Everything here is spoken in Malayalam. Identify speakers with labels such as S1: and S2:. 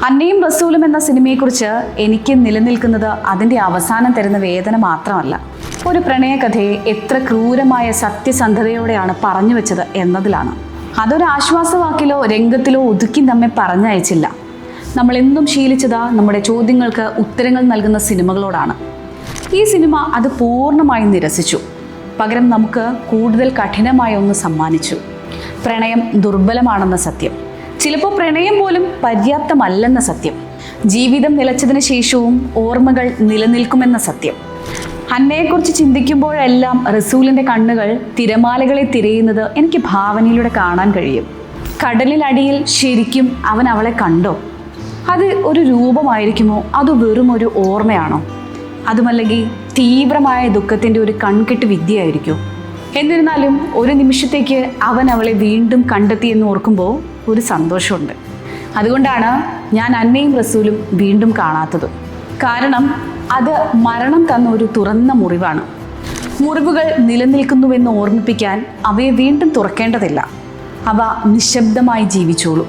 S1: അന്നയും റസൂലും എന്ന സിനിമയെക്കുറിച്ച് എനിക്ക് നിലനിൽക്കുന്നത് അതിൻ്റെ അവസാനം തരുന്ന വേദന മാത്രമല്ല, ഒരു പ്രണയകഥയെ എത്ര ക്രൂരമായ സത്യസന്ധതയോടെയാണ് പറഞ്ഞു വെച്ചത് എന്നതിലാണ്. അതൊരു ആശ്വാസവാക്കിലോ രംഗത്തിലോ ഒതുക്കി നമ്മെ പറഞ്ഞയച്ചില്ല. നമ്മൾ എന്നും ശീലിച്ചത് നമ്മുടെ ചോദ്യങ്ങൾക്ക് ഉത്തരങ്ങൾ നൽകുന്ന സിനിമകളോടാണ്. ഈ സിനിമ അത് പൂർണ്ണമായും നിരസിച്ചു. പകരം നമുക്ക് കൂടുതൽ കഠിനമായ ഒന്ന് സമ്മാനിച്ചു. പ്രണയം ദുർബലമാണെന്ന സത്യം, ചിലപ്പോൾ പ്രണയം പോലും പര്യാപ്തമല്ലെന്ന സത്യം, ജീവിതം നിലച്ചതിന് ശേഷവും ഓർമ്മകൾ നിലനിൽക്കുമെന്ന സത്യം. അന്നയെക്കുറിച്ച് ചിന്തിക്കുമ്പോഴെല്ലാം റസൂലിൻ്റെ കണ്ണുകൾ തിരമാലകളെ തിരയുന്നത് എനിക്ക് ഭാവനയിലൂടെ കാണാൻ കഴിയും. കടലിനടിയിൽ ശരിക്കും അവൻ അവളെ കണ്ടോ? അത് ഒരു രൂപമായിരിക്കുമോ? അത് വെറും ഒരു ഓർമ്മയാണോ? അതുമല്ലെങ്കിൽ തീവ്രമായ ദുഃഖത്തിൻ്റെ ഒരു കൺകെട്ട് വിദ്യയായിരിക്കും. എന്നിരുന്നാലും ഒരു നിമിഷത്തേക്ക് അവൻ അവളെ വീണ്ടും കണ്ടെത്തിയെന്ന് ഓർക്കുമ്പോൾ ഒരു സന്തോഷമുണ്ട്. അതുകൊണ്ടാണ് ഞാൻ അന്നയും റസൂലും വീണ്ടും കാണാത്തത്. കാരണം അത് മരണം തന്ന ഒരു തുറന്ന മുറിവാണ്. മുറിവുകൾ നിലനിൽക്കുന്നുവെന്ന് ഓർമ്മിപ്പിക്കാൻ അവയെ വീണ്ടും തുറക്കേണ്ടതില്ല. അവ നിശബ്ദമായി ജീവിച്ചോളും.